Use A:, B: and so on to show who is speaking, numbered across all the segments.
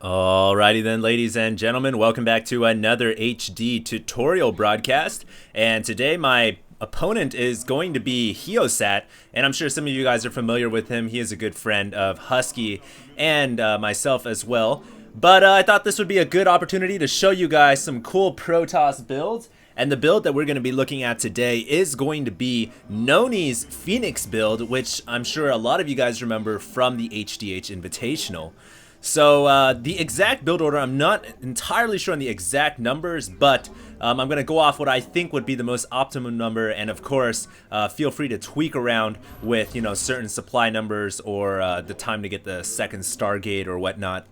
A: Alrighty then, ladies and gentlemen, welcome back to another HD tutorial broadcast. And today my opponent is going to be Heosat, and I'm sure some of you guys are familiar with him. He is a good friend of Husky and myself as well. But I thought this would be a good opportunity to show you guys some cool Protoss builds. And the build that we're going to be looking at today is going to be Nony's Phoenix build, which I'm sure a lot of you guys remember from the HDH Invitational. So the exact build order, I'm not entirely sure on the exact numbers, but I'm going to go off what I think would be the most optimum number, and of course, feel free to tweak around with, certain supply numbers or the time to get the second Stargate or whatnot.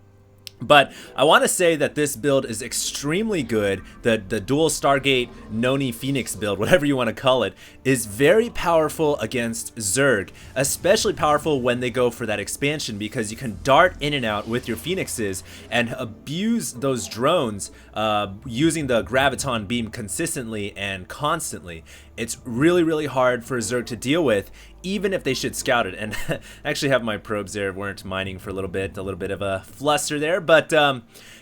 A: But I want to say that this build is extremely good. The dual Stargate Nony Phoenix build, whatever you want to call it, is very powerful against Zerg. Especially powerful when they go for that expansion, because you can dart in and out with your Phoenixes and abuse those drones using the Graviton beam consistently and constantly. It's really, really hard for Zerg to deal with, even if they should scout it. And I actually have my probes there, weren't mining for a little bit of a fluster there. But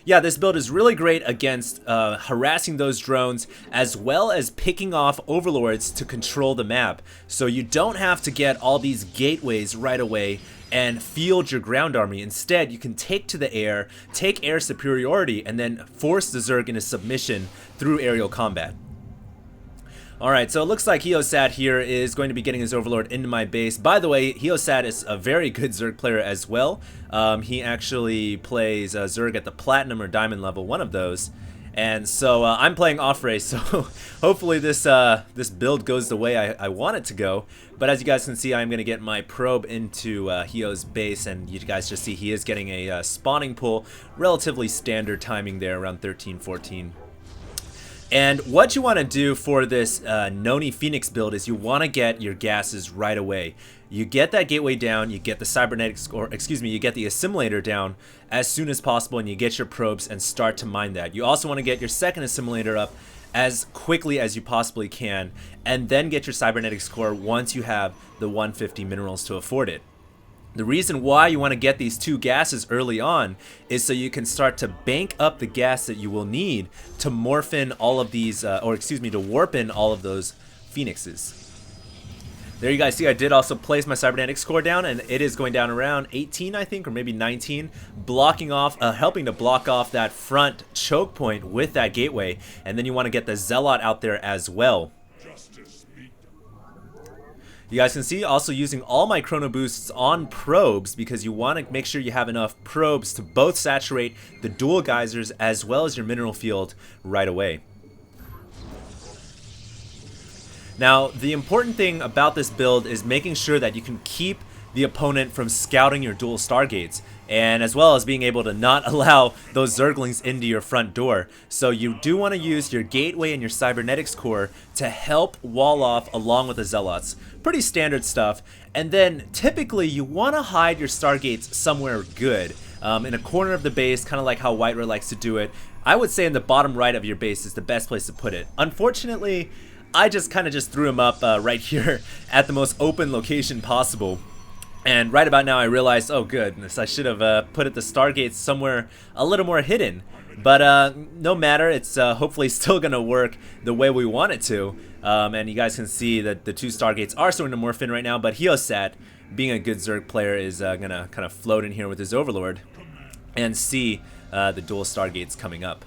A: yeah, this build is really great against harassing those drones, as well as picking off overlords to control the map. So you don't have to get all these gateways right away and field your ground army. Instead, you can take to the air, take air superiority, and then force the Zerg into submission through aerial combat. Alright, so it looks like Heosat here is going to be getting his Overlord into my base. By the way, Heosat is a very good Zerg player as well. He actually plays Zerg at the Platinum or Diamond level, one of those. And so I'm playing off-race, so hopefully this build goes the way I want it to go. But as you guys can see, I'm going to get my probe into Heo's base, and you guys just see he is getting a spawning pool. Relatively standard timing there, around 13, 14. And what you want to do for this Nony Phoenix build is you want to get your gases right away. You get that gateway down, you get the cybernetics, or excuse me, you get the assimilator down as soon as possible, and you get your probes and start to mine that. You also want to get your second assimilator up as quickly as you possibly can, and then get your cybernetics core once you have the 150 minerals to afford it. The reason why you want to get these two gases early on is so you can start to bank up the gas that you will need to morph in all of these, to warp in all of those Phoenixes. There you guys see I did also place my cybernetics core down, and it is going down around 18, I think, or maybe 19, blocking off, helping to block off that front choke point with that gateway. And then you want to get the Zealot out there as well. You guys can see also using all my chrono boosts on probes, because you want to make sure you have enough probes to both saturate the dual geysers as well as your mineral field right away. Now, the important thing about this build is making sure that you can keep the opponent from scouting your dual Stargates, and as well as being able to not allow those Zerglings into your front door. So you do want to use your gateway and your cybernetics core to help wall off along with the Zealots. Pretty standard stuff. And then typically you want to hide your Stargates somewhere good, in a corner of the base, kind of like how White Red likes to do it. I would say in the bottom right of your base is the best place to put it. Unfortunately, I just kind of threw them up right here at the most open location possible. And right about now I realized, oh goodness, I should have put the Stargates somewhere a little more hidden. But no matter, it's hopefully still going to work the way we want it to. And you guys can see that the two Stargates are starting to morph in right now, but Heosat, being a good Zerg player, is going to kind of float in here with his Overlord and see the dual Stargates coming up.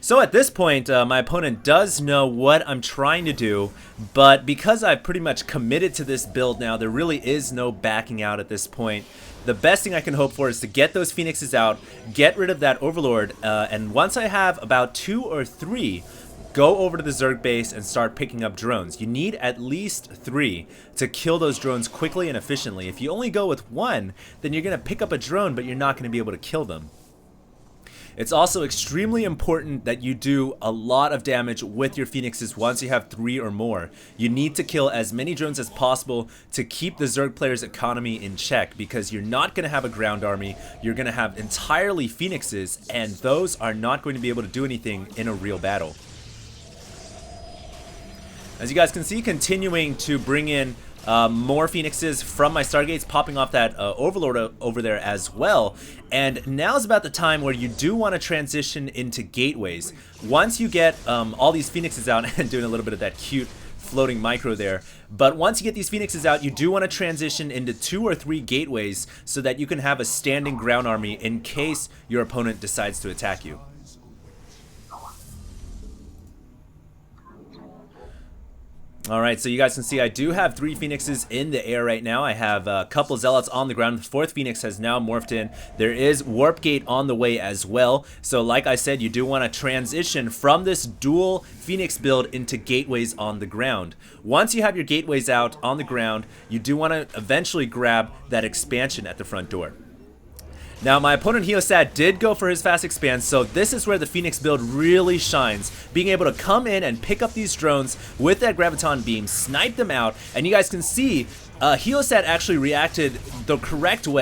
A: So at this point, my opponent does know what I'm trying to do, but because I've pretty much committed to this build now, there really is no backing out at this point. The best thing I can hope for is to get those Phoenixes out, get rid of that Overlord, and once I have about 2 or 3, go over to the Zerg base and start picking up drones. You need at least 3 to kill those drones quickly and efficiently. If you only go with 1, then you're going to pick up a drone, but you're not going to be able to kill them. It's also extremely important that you do a lot of damage with your Phoenixes once you have 3 or more. You need to kill as many drones as possible to keep the Zerg player's economy in check, because you're not going to have a ground army, you're going to have entirely Phoenixes, and those are not going to be able to do anything in a real battle. As you guys can see, continuing to bring in more phoenixes from my stargates popping off that overlord over there as well. And now's about the time where you do want to transition into gateways. Once you get all these phoenixes out, and doing a little bit of that cute floating micro there, but once you get these phoenixes out, you do want to transition into 2 or 3 gateways so that you can have a standing ground army in case your opponent decides to attack you. Alright, so you guys can see I do have 3 phoenixes in the air right now. I have a couple zealots on the ground. The 4th phoenix has now morphed in. There is warp gate on the way as well. So like I said, you do want to transition from this dual phoenix build into gateways on the ground. Once you have your gateways out on the ground, you do want to eventually grab that expansion at the front door. Now, my opponent Heosat did go for his fast expand, so this is where the Phoenix build really shines. Being able to come in and pick up these drones with that Graviton beam, snipe them out, and you guys can see Heosat actually reacted the correct way.